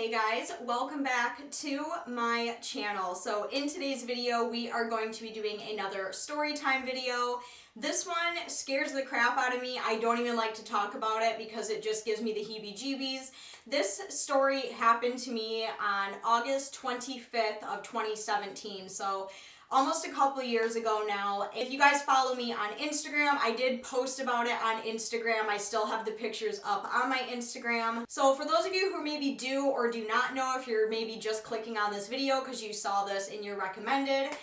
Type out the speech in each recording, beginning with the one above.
Hey guys, welcome back to my channel. So in today's video, we are going to be doing another story time video. This one scares the crap out of me. I don't even like to talk about it because it just gives me the heebie-jeebies. This story happened to me on August 25th of 2017. So almost a couple years ago now. If you guys follow me on Instagram, I did post about it on Instagram. I still have the pictures up on my Instagram. So for those of you who maybe do or do not know, if you're maybe just clicking on this video because you saw this in your recommended,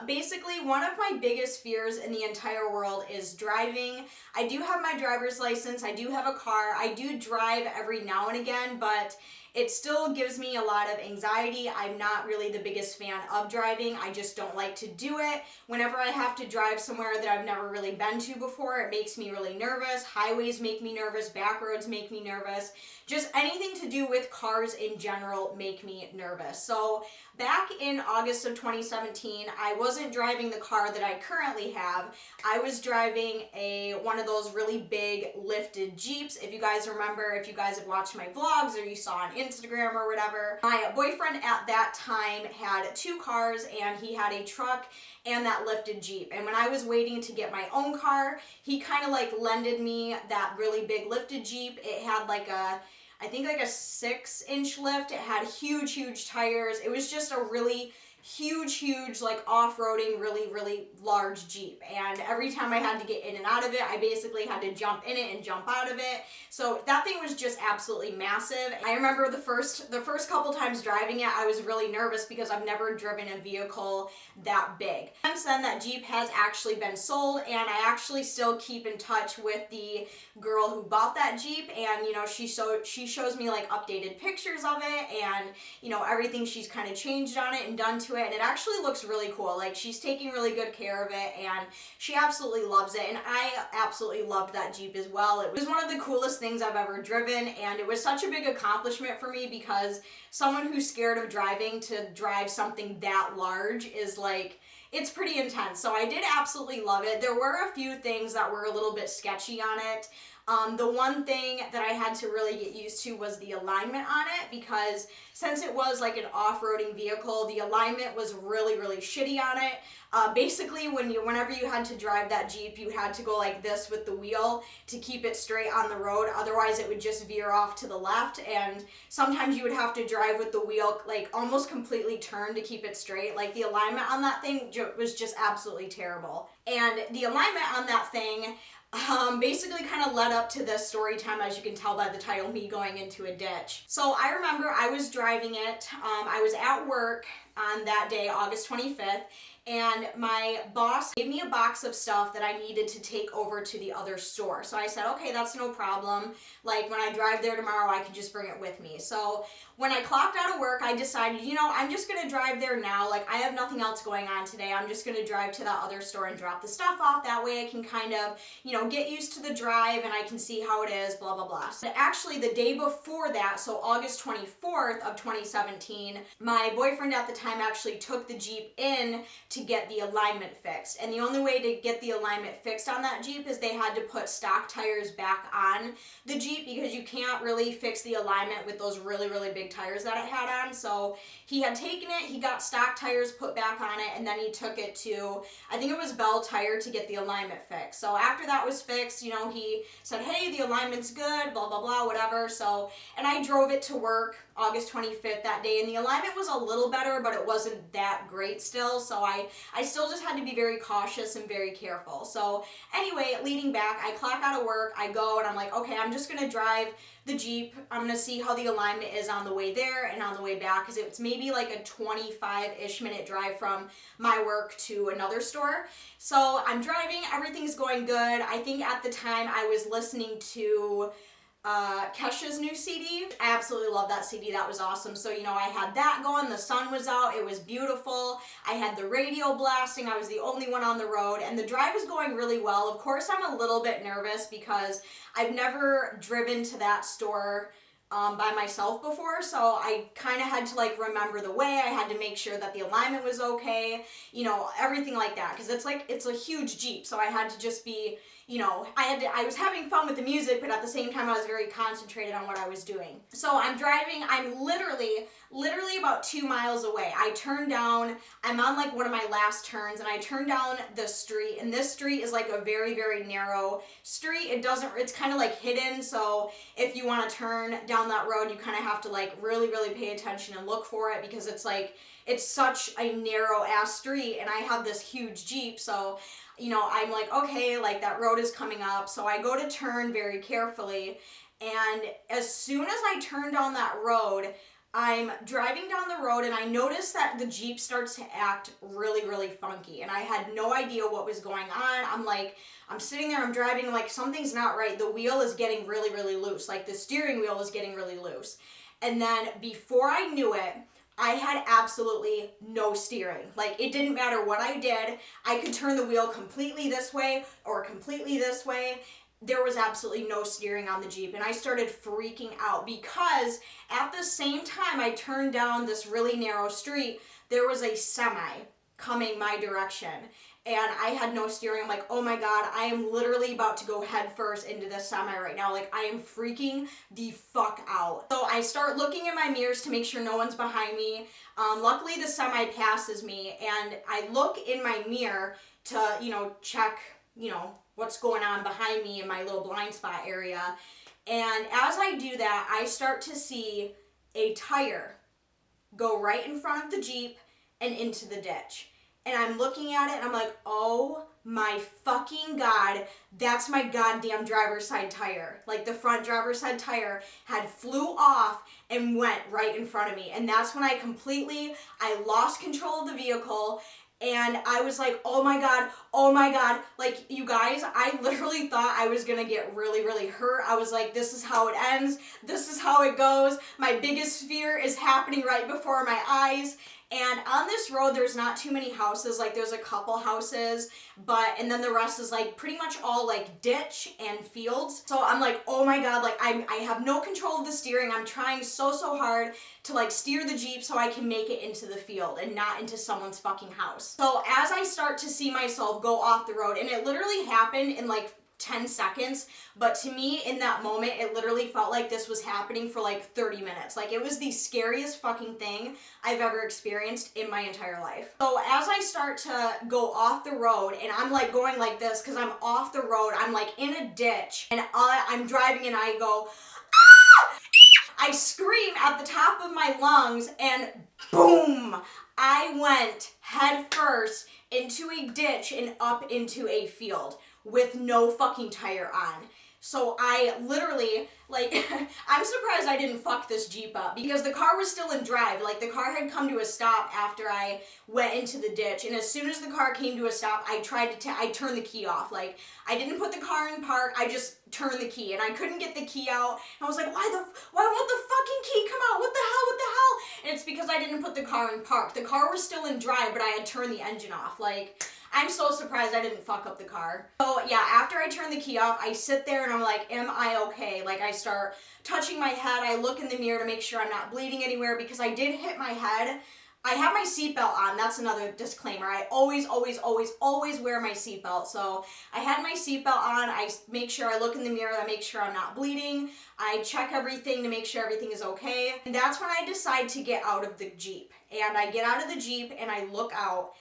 basically one of my biggest fears in the entire world is driving. I do have my driver's license, I do have a car, I do drive every now and again, but it still gives me a lot of anxiety. I'm not really the biggest fan of driving. I just don't like to do it. Whenever I have to drive somewhere that I've never really been to before, it makes me really nervous. Highways make me nervous. Back roads make me nervous. Just anything to do with cars in general make me nervous. So back in August of 2017, I wasn't driving the car that I currently have. I was driving one of those really big lifted Jeeps. If you guys remember, if you guys have watched my vlogs or you saw on Instagram or whatever, my boyfriend at that time had two cars and he had a truck and that lifted Jeep. And when I was waiting to get my own car, he kind of like lended me that really big lifted Jeep. It had like I think like a 6-inch lift. It had huge tires. It was just a really huge like off-roading really large Jeep, and every time I had to get in and out of it, I basically had to jump in it and jump out of it. So that thing was just absolutely massive. I remember the first couple times driving it, I was really nervous because I've never driven a vehicle that big. Since then, that Jeep has actually been sold, and I actually still keep in touch with the girl who bought that Jeep, and you know, she shows me like updated pictures of it and you know, everything she's kind of changed on it and done to it, and it actually looks really cool. Like, she's taking really good care of it and she absolutely loves it, and I absolutely loved that Jeep as well. It was one of the coolest things I've ever driven, and it was such a big accomplishment for me because someone who's scared of driving, to drive something that large is like, it's pretty intense. So I did absolutely love it. There were a few things that were a little bit sketchy on it. The one thing that I had to really get used to was the alignment on it, because since it was like an off-roading vehicle, the alignment was really shitty on it. Basically, whenever you had to drive that Jeep, you had to go like this with the wheel to keep it straight on the road. Otherwise, it would just veer off to the left, and sometimes you would have to drive with the wheel like almost completely turned to keep it straight. Like, the alignment on that thing was just absolutely terrible. And the alignment on that thing basically kind of led up to this story time, as you can tell by the title, me going into a ditch. So I remember I was driving it, I was at work on that day, August 25th, and my boss gave me a box of stuff that I needed to take over to the other store. So I said, okay, that's no problem. Like, when I drive there tomorrow, I can just bring it with me. So when I clocked out of work, I decided, you know, I'm just gonna drive there now. Like, I have nothing else going on today. I'm just gonna drive to that other store and drop the stuff off. That way I can kind of, you know, get used to the drive and I can see how it is, blah, blah, blah. So actually, the day before that, so August 24th of 2017, my boyfriend at the time actually took the Jeep in to get the alignment fixed. And the only way to get the alignment fixed on that Jeep is they had to put stock tires back on the Jeep, because you can't really fix the alignment with those really big tires that it had on. So he had taken it, he got stock tires put back on it, and then he took it to, I think it was Bell Tire, to get the alignment fixed. So after that was fixed, you know, he said, hey, the alignment's good, blah, blah, blah, whatever. So, and I drove it to work August 25th that day, and the alignment was a little better, but it wasn't that great still. So I still just had to be very cautious and very careful. So anyway, leading back, I clock out of work, I go, and I'm like, okay, I'm just gonna drive the Jeep. I'm gonna see how the alignment is on the way there and on the way back, because it's maybe like a 25-ish minute drive from my work to another store. So I'm driving, everything's going good. I think at the time I was listening to Kesha's new CD. I absolutely love that CD. That was awesome. So, you know, I had that going, the sun was out, it was beautiful. I had the radio blasting, I was the only one on the road, and the drive was going really well. Of course, I'm a little bit nervous because I've never driven to that store by myself before, so I kind of had to like remember the way. I had to make sure that the alignment was okay, you know, everything like that, because it's a huge Jeep, so I had to just be, you know, I was having fun with the music, but at the same time I was very concentrated on what I was doing. So I'm driving, I'm literally about 2 miles away. I turn down, I'm on like one of my last turns, and I turn down the street, and this street is like a very, very narrow street. It's kind of like hidden, so if you want to turn down that road, you kind of have to like really, really pay attention and look for it, because it's like, it's such a narrow ass street, and I have this huge Jeep, so you know, I'm like, okay, like that road is coming up. So I go to turn very carefully. And as soon as I turn down that road, I'm driving down the road and I notice that the Jeep starts to act really, really funky. And I had no idea what was going on. I'm sitting there, I'm driving, like something's not right. The wheel is getting really, really loose. Like the steering wheel is getting really loose. And then before I knew it, I had absolutely no steering. Like, it didn't matter what I did. I could turn the wheel completely this way or completely this way. There was absolutely no steering on the Jeep, and I started freaking out because at the same time I turned down this really narrow street, there was a semi coming my direction. And I had no steering. I'm like, oh my God, I am literally about to go head first into this semi right now. Like, I am freaking the fuck out. So I start looking in my mirrors to make sure no one's behind me. Luckily, the semi passes me, and I look in my mirror to, you know, check, you know, what's going on behind me in my little blind spot area. And as I do that, I start to see a tire go right in front of the Jeep and into the ditch. And I'm looking at it and I'm like, oh my fucking God, that's my goddamn driver's side tire. Like, the front driver's side tire had flew off and went right in front of me. And that's when I lost control of the vehicle. And I was like, oh my God. Like, you guys, I literally thought I was gonna get really, really hurt. I was like, this is how it ends. This is how it goes. My biggest fear is happening right before my eyes. And on this road, there's not too many houses. Like, there's a couple houses, and then the rest is like pretty much all like ditch and fields. So I'm like, oh my God, like I have no control of the steering. I'm trying so hard to like steer the Jeep so I can make it into the field and not into someone's fucking house. So as I start to see myself go off the road, and it literally happened in like 10 seconds, but to me in that moment it literally felt like this was happening for like 30 minutes. Like, it was the scariest fucking thing I've ever experienced in my entire life. So as I start to go off the road, and I'm like going like this because I'm off the road, I'm like in a ditch, and I'm driving and I go, ah! I scream at the top of my lungs, and boom, I went head first into a ditch and up into a field with no fucking tire on. So I literally, like, I'm surprised I didn't fuck this Jeep up, because the car was still in drive. Like, the car had come to a stop after I went into the ditch, and as soon as the car came to a stop, I turned the key off. Like, I didn't put the car in park, I just turned the key, and I couldn't get the key out. And I was like, why won't the fucking key come out? What the hell? And it's because I didn't put the car in park. The car was still in drive, but I had turned the engine off. Like, I'm so surprised I didn't fuck up the car. So yeah, after I turn the key off, I sit there and I'm like, am I okay? Like, I start touching my head. I look in the mirror to make sure I'm not bleeding anywhere, because I did hit my head. I have my seatbelt on. That's another disclaimer. I always wear my seatbelt. So I had my seatbelt on. I make sure I look in the mirror to make sure I'm not bleeding. I check everything to make sure everything is okay. And that's when I decide to get out of the Jeep. And I get out of the Jeep and I look out.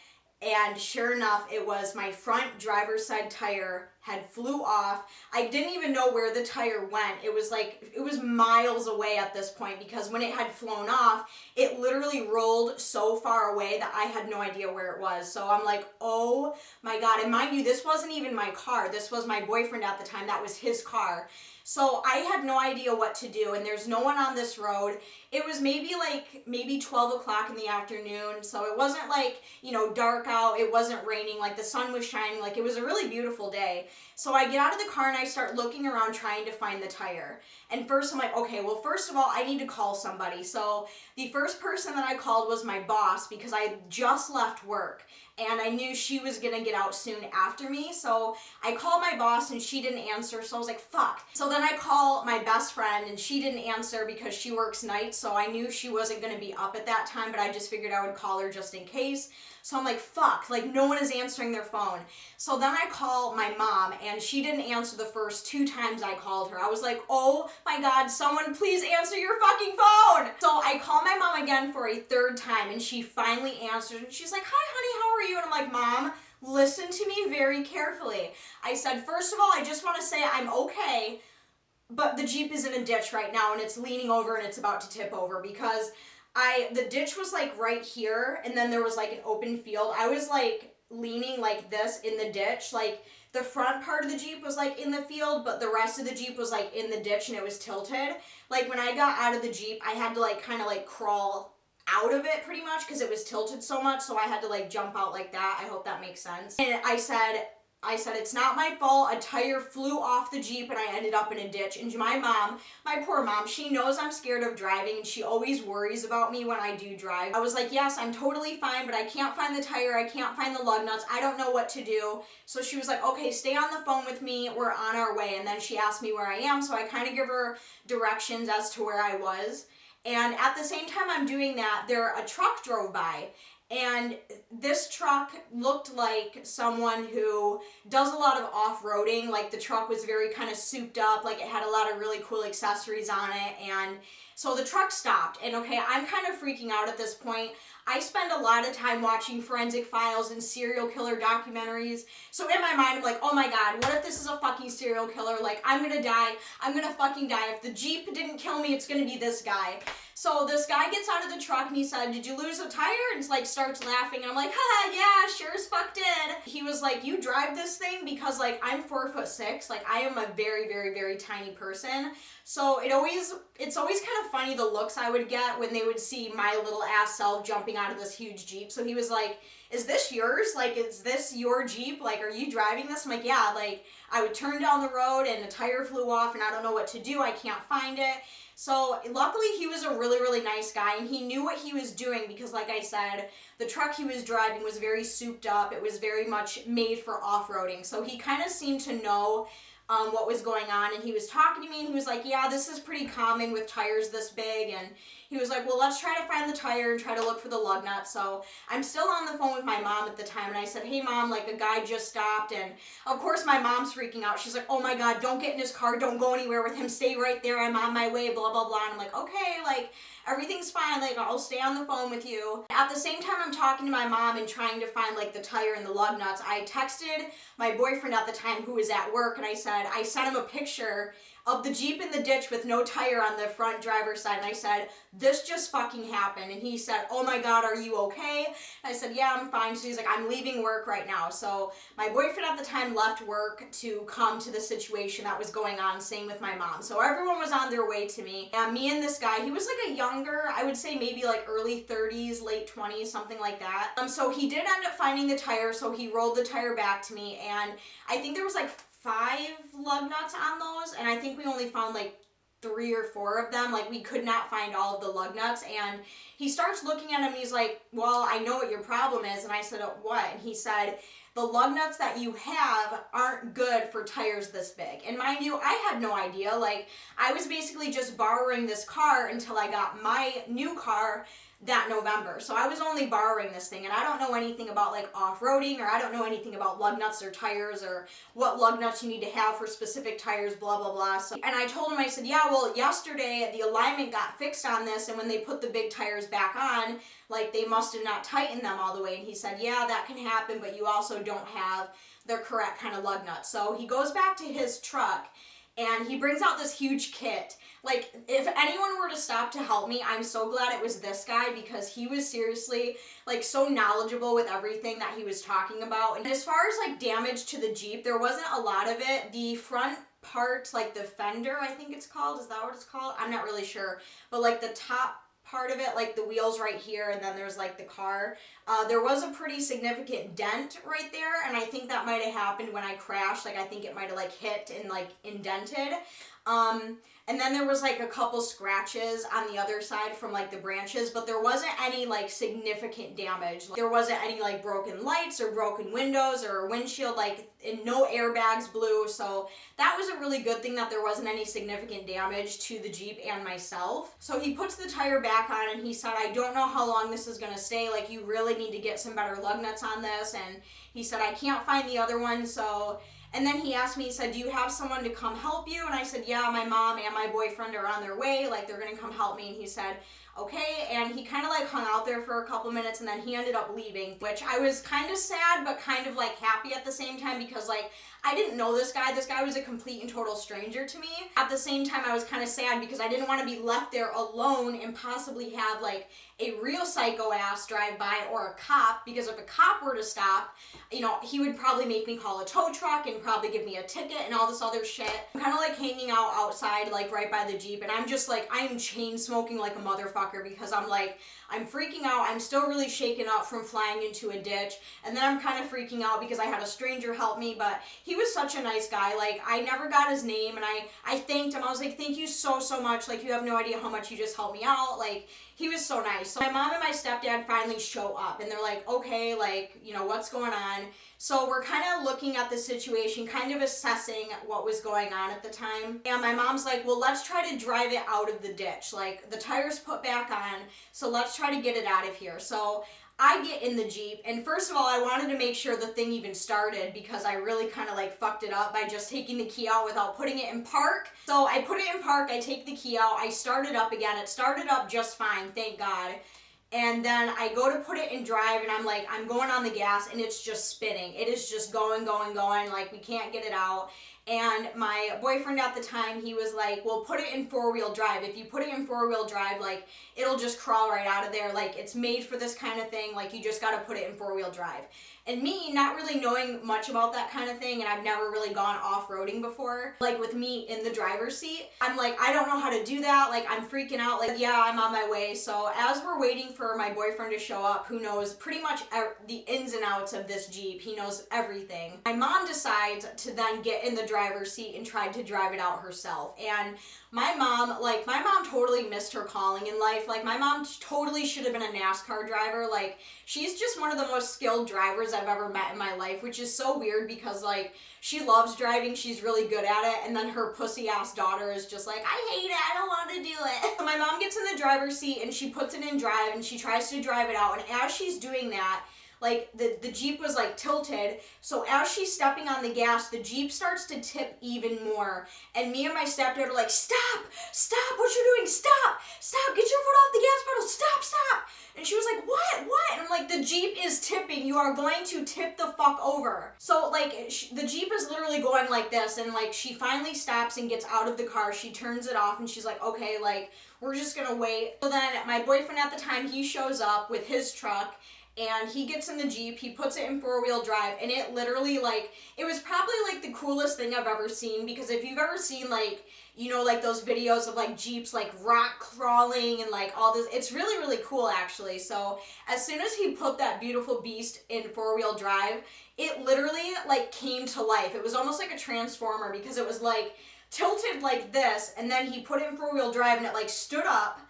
And sure enough, it was my front driver's side tire had flew off. I didn't even know where the tire went. It was miles away at this point, because when it had flown off, it literally rolled so far away that I had no idea where it was. So I'm like, oh my God. And mind you, this wasn't even my car. This was my boyfriend at the time. That was his car. So I had no idea what to do, and there's no one on this road. It was maybe 12 o'clock in the afternoon, so it wasn't like, you know, dark out. It wasn't raining. Like, the sun was shining. Like, it was a really beautiful day. So I get out of the car and I start looking around trying to find the tire. And first I'm like, okay, well, first of all, I need to call somebody. So the first person that I called was my boss because I just left work and I knew she was gonna get out soon after me. So I called my boss and she didn't answer, so I was like, fuck. So then I call my best friend and she didn't answer because she works nights, so I knew she wasn't gonna be up at that time, but I just figured I would call her just in case. So I'm like, fuck, like no one is answering their phone. So then I call my mom and she didn't answer the first 2 times I called her. I was like, oh my God, someone please answer your fucking phone. So I call my mom again for a 3rd time and she finally answered and she's like, hi honey, how are you? And I'm like, Mom, listen to me very carefully. I said, first of all, I just want to say I'm okay, but the Jeep is in a ditch right now and it's leaning over and it's about to tip over because the ditch was like right here and then there was like an open field. I was like leaning like this in the ditch, like the front part of the Jeep was like in the field, but the rest of the Jeep was like in the ditch and it was tilted. Like when I got out of the Jeep, I had to like kind of like crawl out of it pretty much because it was tilted so much, so I had to like jump out like that. I hope that makes sense. And I said, it's not my fault. A tire flew off the Jeep and I ended up in a ditch. And my mom, my poor mom, she knows I'm scared of driving and she always worries about me when I do drive. I was like, yes, I'm totally fine, but I can't find the tire. I can't find the lug nuts. I don't know what to do. So she was like, okay, stay on the phone with me. We're on our way. And then she asked me where I am. So I kind of give her directions as to where I was. And at the same time I'm doing that, a truck drove by. And this truck looked like someone who does a lot of off-roading. Like the truck was very kind of souped up, like it had a lot of really cool accessories on it. And so the truck stopped. And okay, I'm kind of freaking out at this point. I spend a lot of time watching forensic files and serial killer documentaries. So in my mind, I'm like, oh my God, what if this is a fucking serial killer? Like, I'm gonna die. I'm gonna fucking die. If the Jeep didn't kill me, it's gonna be this guy. So this guy gets out of the truck and he said, did you lose a tire? And like starts laughing. And I'm like, haha, yeah, sure as fuck did. He was like, you drive this thing? Because like, I'm 4'6". Like I am a very, very, very tiny person. So it's always kind of funny the looks I would get when they would see my little ass self jumping out of this huge Jeep. So he was like, is this yours? Like, is this your Jeep? Like, are you driving this? I'm like, yeah, like I would turn down the road and a tire flew off and I don't know what to do. I can't find it. So luckily he was a really, really nice guy and he knew what he was doing because like I said, the truck he was driving was very souped up. It was very much made for off-roading. So he kind of seemed to know what was going on, and he was talking to me and he was like, yeah, this is pretty common with tires this big. And he was like, well, let's try to find the tire and try to look for the lug nut. So I'm still on the phone with my mom at the time and I said, hey mom, like a guy just stopped. And of course my mom's freaking out. She's like, oh my God, don't get in his car, don't go anywhere with him, stay right there, I'm on my way, blah blah blah. And I'm like, okay, like everything's fine, like I'll stay on the phone with you. At the same time I'm talking to my mom and trying to find like the tire and the lug nuts, I texted my boyfriend at the time who was at work and I said, I sent him a picture of the Jeep in the ditch with no tire on the front driver's side. And I said, this just fucking happened. And he said, oh my God, are you okay? And I said, yeah, I'm fine. So he's like, I'm leaving work right now. So my boyfriend at the time left work to come to the situation that was going on, same with my mom. So everyone was on their way to me. And me and this guy, he was like a younger, I would say maybe like early 30s, late 20s, something like that. So he did end up finding the tire. So he rolled the tire back to me. And I think there was like 5 lug nuts on those, and I think we only found like 3 or 4 of them. Like we could not find all of the lug nuts. And he starts looking at him and he's like, well, I know what your problem is. And I said, oh, what? And he said, the lug nuts that you have aren't good for tires this big. And mind you, I had no idea. Like I was basically just borrowing this car until I got my new car that November. So I was only borrowing this thing and I don't know anything about like off-roading, or I don't know anything about lug nuts or tires or what lug nuts you need to have for specific tires, blah, blah, blah. So, and I told him, I said, yeah, well, yesterday the alignment got fixed on this, and when they put the big tires back on, like they must have not tightened them all the way. And he said, yeah, that can happen, but you also don't have the correct kind of lug nuts. So he goes back to his truck and he brings out this huge kit. Like, if anyone were to stop to help me, I'm so glad it was this guy, because he was seriously, like, so knowledgeable with everything that he was talking about. And as far as, like, damage to the Jeep, there wasn't a lot of it. The front part, like, the fender, I think it's called. Is that what it's called? I'm not really sure. But, like, the top part of it, like the wheels right here, and then there's like the car, there was a pretty significant dent right there, and I think that might have happened when I crashed. Like I think it might have like hit and like indented. And then there was like a couple scratches on the other side from like the branches, but there wasn't any like significant damage. There wasn't any like broken lights or broken windows or windshield, like, and no airbags blew. So that was a really good thing that there wasn't any significant damage to the Jeep and myself. So he puts the tire back on and he said, I don't know how long this is gonna stay. Like, you really need to get some better lug nuts on this. And he said, I can't find the other one. So, and then he asked me, he said, do you have someone to come help you? And I said, yeah, my mom and my boyfriend are on their way. Like, they're gonna come help me. And he said, okay. And he kind of like hung out there for a couple minutes and then he ended up leaving, which I was kind of sad, but kind of like happy at the same time, because like, I didn't know this guy. This guy was a complete and total stranger to me. At the same time, I was kind of sad because I didn't want to be left there alone and possibly have like a real psycho ass drive by or a cop, because if a cop were to stop, you know, he would probably make me call a tow truck and probably give me a ticket and all this other shit. I'm kind of like hanging out outside, like right by the Jeep, and I'm just like, I am chain smoking like a motherfucker because I'm like, I'm freaking out. I'm still really shaken up from flying into a ditch. And then I'm kind of freaking out because I had a stranger help me, but he was such a nice guy. Like, I never got his name and I thanked him. I was like, thank you so, so much. Like, you have no idea how much you just helped me out. Like, he was so nice. So my mom and my stepdad finally show up and they're like, okay, like, you know, what's going on? So we're kind of looking at the situation, kind of assessing what was going on at the time. And my mom's like, well, let's try to drive it out of the ditch. Like, the tire's put back on, so let's try to get it out of here. So I get in the Jeep, and first of all, I wanted to make sure the thing even started because I really kind of like fucked it up by just taking the key out without putting it in park. So I put it in park, I take the key out, I start it up again. It started up just fine, thank God. And then I go to put it in drive and I'm like, I'm going on the gas and it's just spinning. It is just going, like we can't get it out. And my boyfriend at the time, he was like, well, put it in 4-wheel drive. If you put it in 4-wheel drive, like, it'll just crawl right out of there. Like, it's made for this kind of thing. Like, you just got to put it in 4-wheel drive. And me, not really knowing much about that kind of thing, and I've never really gone off-roading before, like with me in the driver's seat, I'm like, I don't know how to do that. Like, I'm freaking out. Like, yeah, I'm on my way. So as we're waiting for my boyfriend to show up, who knows pretty much the ins and outs of this Jeep, he knows everything, my mom decides to then get in the driver's seat and try to drive it out herself. And my mom totally missed her calling in life. Like, my mom totally should have been a NASCAR driver. Like, she's just one of the most skilled drivers I've ever met in my life, which is so weird because, like, she loves driving, she's really good at it, and then her pussy-ass daughter is just like, I hate it, I don't want to do it. So my mom gets in the driver's seat, and she puts it in drive, and she tries to drive it out, and as she's doing that, like, the Jeep was, like, tilted, so as she's stepping on the gas, the Jeep starts to tip even more, and me and my stepdad are like, stop, what you doing, stop, get your foot off the gas pedal, stop, and she was like, what, and I'm like, the Jeep is tipping, you are going to tip the fuck over. So, like, the Jeep is literally going like this, and, like, she finally stops and gets out of the car, she turns it off, and she's like, okay, like, we're just gonna wait. So then, my boyfriend at the time, he shows up with his truck, and he gets in the Jeep, he puts it in 4-wheel drive, and it literally, like, it was probably, like, the coolest thing I've ever seen, because if you've ever seen, like, you know, like, those videos of, like, Jeeps, like, rock crawling and, like, all this, it's really, really cool, actually. So, as soon as he put that beautiful beast in 4-wheel drive, it literally, like, came to life. It was almost like a transformer, because it was, like, tilted like this, and then he put it in 4-wheel drive, and it, like, stood up,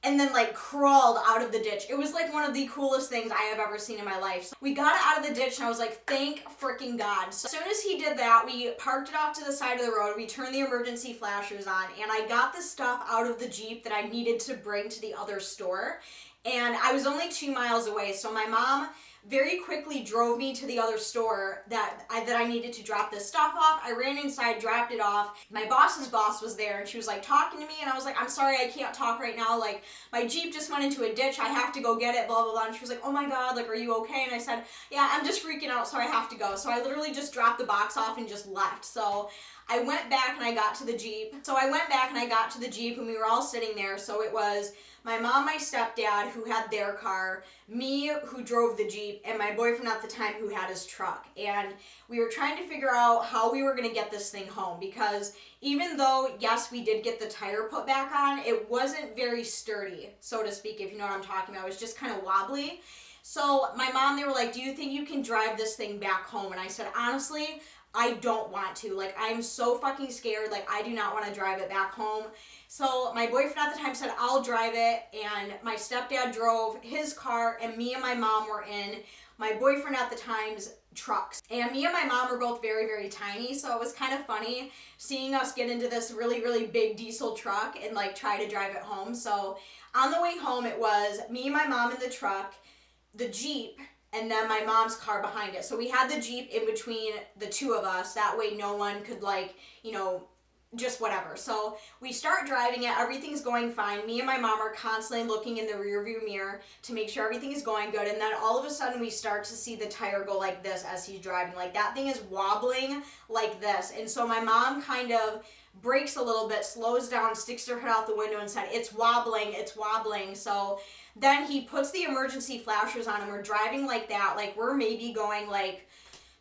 and then, like, crawled out of the ditch. It was, like, one of the coolest things I have ever seen in my life. So we got it out of the ditch, and I was like, thank freaking God. So as soon as he did that, we parked it off to the side of the road, we turned the emergency flashers on, and I got the stuff out of the Jeep that I needed to bring to the other store. And I was only 2 miles away, so my mom very quickly drove me to the other store that I needed to drop this stuff off. I ran inside, dropped it off. My boss's boss was there, and she was, like, talking to me, and I was like, I'm sorry, I can't talk right now. Like, my Jeep just went into a ditch. I have to go get it, blah, blah, blah. And she was like, oh my God, like, are you okay? And I said, yeah, I'm just freaking out, so I have to go. So I literally just dropped the box off and just left. So I went back and I got to the Jeep. And we were all sitting there. So it was my mom, my stepdad, who had their car, me, who drove the Jeep, and my boyfriend at the time, who had his truck. And we were trying to figure out how we were going to get this thing home, because even though, yes, we did get the tire put back on, it wasn't very sturdy, so to speak, if you know what I'm talking about. It was just kind of wobbly. So my mom, they were like, do you think you can drive this thing back home? And I said, honestly, I don't want to. Like, I'm so fucking scared. Like, I do not want to drive it back home. So my boyfriend at the time said, I'll drive it, and my stepdad drove his car, and me and my mom were in my boyfriend at the time's trucks. And me and my mom were both very, very tiny, so it was kind of funny seeing us get into this really, really big diesel truck and like try to drive it home. So on the way home, it was me and my mom in the truck, the Jeep, and then my mom's car behind it. So we had the Jeep in between the two of us. That way no one could like, you know, just whatever. So we start driving it, everything's going fine. Me and my mom are constantly looking in the rearview mirror to make sure everything is going good, and then all of a sudden we start to see the tire go like this as he's driving. Like, that thing is wobbling like this, and so my mom kind of brakes a little bit, slows down, sticks her head out the window and said, it's wobbling, it's wobbling. So then he puts the emergency flashers on, and we're driving like that, like we're maybe going like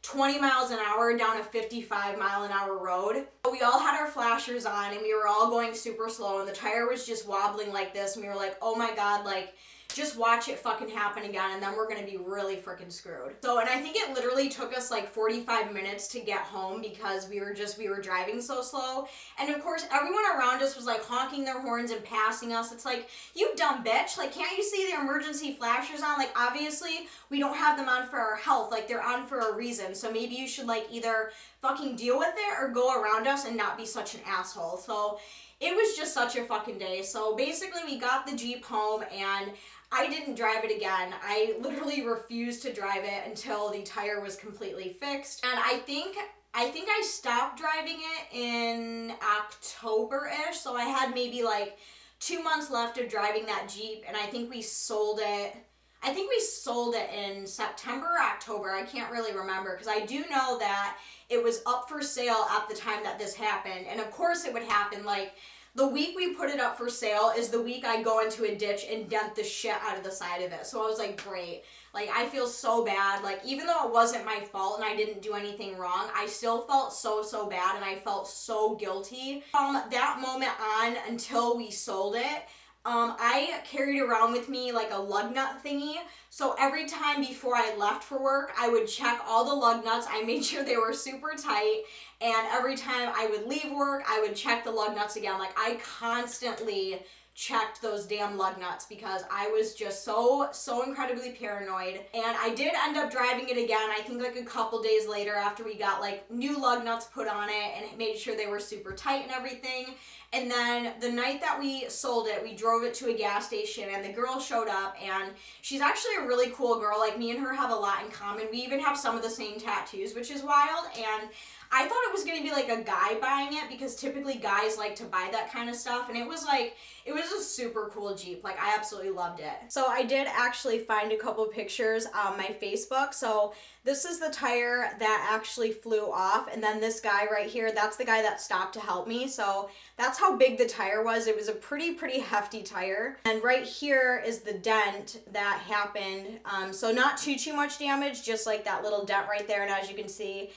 20 miles an hour down a 55-mile-an-hour road. We all had our flashers on, and we were all going super slow, and the tire was just wobbling like this, and we were like, oh my god, like, just watch it fucking happen again, and then we're gonna be really freaking screwed. So, and I think it literally took us like 45 minutes to get home because we were driving so slow. And of course, everyone around us was like honking their horns and passing us. It's like, you dumb bitch, like, can't you see the emergency flashers on? Like, obviously, we don't have them on for our health, like, they're on for a reason. So maybe you should like either fucking deal with it or go around us and not be such an asshole. So it was just such a fucking day. So basically, we got the Jeep home, and I didn't drive it again. I literally refused to drive it until the tire was completely fixed. And I think I stopped driving it in October-ish, so I had maybe like 2 months left of driving that Jeep, and I think we sold it. I think we sold it in September or October. I can't really remember, because I do know that it was up for sale at the time that this happened. And of course it would happen, like, the week we put it up for sale is the week I go into a ditch and dent the shit out of the side of it. So I was like, great. Like, I feel so bad. Like, even though it wasn't my fault and I didn't do anything wrong, I still felt so bad, and I felt so guilty. From that moment on until we sold it, I carried around with me like a lug nut thingy. So every time before I left for work, I would check all the lug nuts. I made sure they were super tight. And every time I would leave work, I would check the lug nuts again. Like, I constantly checked those damn lug nuts because I was just so incredibly paranoid. And I did end up driving it again, I think like a couple days later, after we got like new lug nuts put on it and made sure they were super tight and everything. And then the night that we sold it, we drove it to a gas station, and the girl showed up, and she's actually a really cool girl. Like, me and her have a lot in common. We even have some of the same tattoos, which is wild. And I thought it was going to be like a guy buying it, because typically guys like to buy that kind of stuff. And it was a super cool Jeep. Like, I absolutely loved it. So I did actually find a couple pictures on my Facebook. So this is the tire that actually flew off. And then this guy right here, that's the guy that stopped to help me. So that's how big the tire was. It was a pretty hefty tire. And right here is the dent that happened. So not too much damage, just like that little dent right there. And as you can see,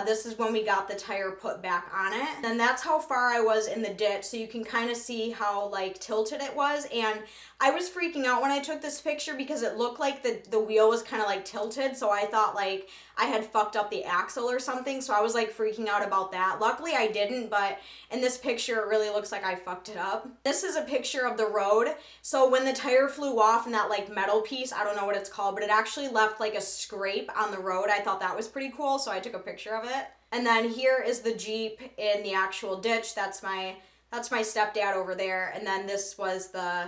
this is when we got the tire put back on it. And that's how far I was in the ditch, so you can kind of see how like tilted it was. And I was freaking out when I took this picture because it looked like the wheel was kind of like tilted, so I thought like I had fucked up the axle or something, so I was like freaking out about that. Luckily I didn't, but in this picture it really looks like I fucked it up. This is a picture of the road. So when the tire flew off and that like metal piece, I don't know what it's called, but it actually left like a scrape on the road. I thought that was pretty cool, so I took a picture of it. And then here is the Jeep in the actual ditch. That's my stepdad over there. And then this was the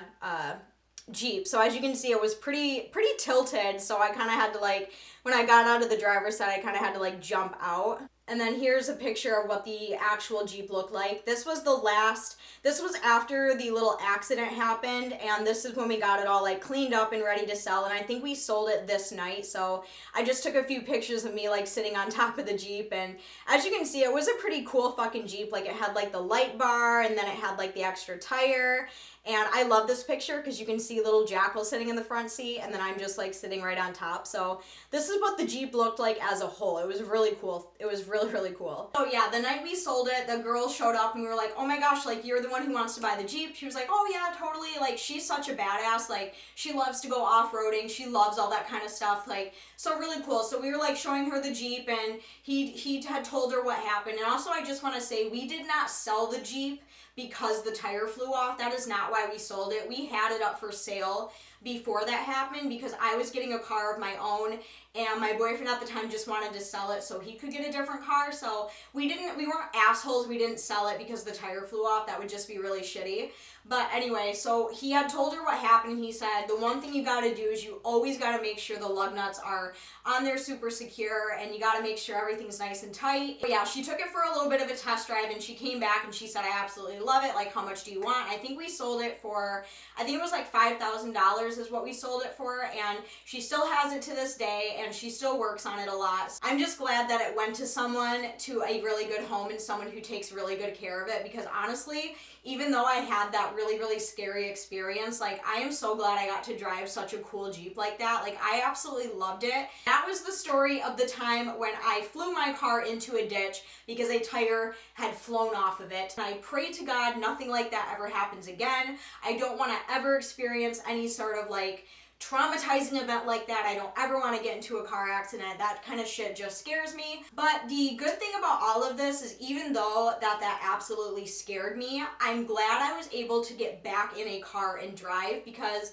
Jeep. So as you can see, it was pretty tilted. So I kind of had to like, when I got out of the driver's side, I kind of had to like jump out. And then here's a picture of what the actual Jeep looked like. This was after the little accident happened, and this is when we got it all like cleaned up and ready to sell, and I think we sold it this night. So I just took a few pictures of me like sitting on top of the Jeep, and as you can see, it was a pretty cool fucking Jeep. Like, it had like the light bar, and then it had like the extra tire, And I love this picture because you can see little Jackal sitting in the front seat, and then I'm just like sitting right on top. So this is what the Jeep looked like as a whole. It was really cool. It was really, really cool. So yeah, the night we sold it, the girl showed up and we were like, oh my gosh, like you're the one who wants to buy the Jeep. She was like, oh yeah, totally. Like she's such a badass. Like she loves to go off-roading. She loves all that kind of stuff. Like, so really cool. So we were like showing her the Jeep, and he had told her what happened. And also I just want to say, we did not sell the Jeep because the tire flew off. That is not why we sold it. We had it up for sale before that happened because I was getting a car of my own, and my boyfriend at the time just wanted to sell it so he could get a different car. So we weren't assholes. We didn't sell it because the tire flew off. That would just be really shitty. But anyway, so he had told her what happened. He said, the one thing you got to do is you always got to make sure the lug nuts are on there super secure, and you got to make sure everything's nice and tight. But yeah, she took it for a little bit of a test drive, and she came back and she said, I absolutely love it. Like, how much do you want? I think we sold it for, I think it was like $5,000 is what we sold it for, and she still has it to this day, and she still works on it a lot. I'm just glad that it went to someone, to a really good home, and someone who takes really good care of it, because honestly, even though I had that really, really scary experience, like I am so glad I got to drive such a cool Jeep like that. Like I absolutely loved it. That was the story of the time when I flew my car into a ditch because a tire had flown off of it. And I pray to God nothing like that ever happens again. I don't want to ever experience any sort of like traumatizing event like that. I don't ever want to get into a car accident. That kind of shit just scares me. But the good thing about all of this is, even though that absolutely scared me, I'm glad I was able to get back in a car and drive, because,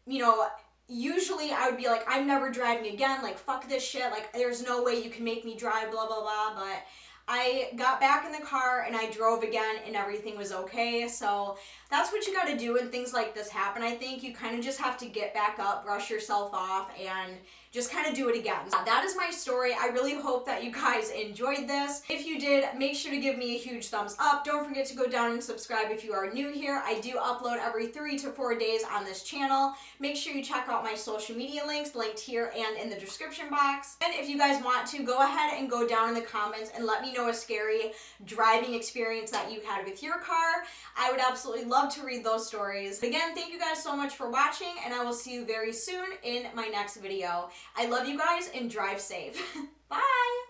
you know, usually I would be like, I'm never driving again, like fuck this shit, like there's no way you can make me drive, blah blah blah. But I got back in the car and I drove again and everything was okay. So that's what you got to do when things like this happen. I think you kind of just have to get back up, brush yourself off, and just kind of do it again. That is my story. I really hope that you guys enjoyed this. If you did, make sure to give me a huge thumbs up. Don't forget to go down and subscribe if you are new here. I do upload every 3 to 4 days on this channel. Make sure you check out my social media links linked here and in the description box. And if you guys want to, go ahead and go down in the comments and let me know a scary driving experience that you had with your car. I would absolutely love to read those stories. Again, thank you guys so much for watching, and I will see you very soon in my next video. I love you guys and drive safe. Bye!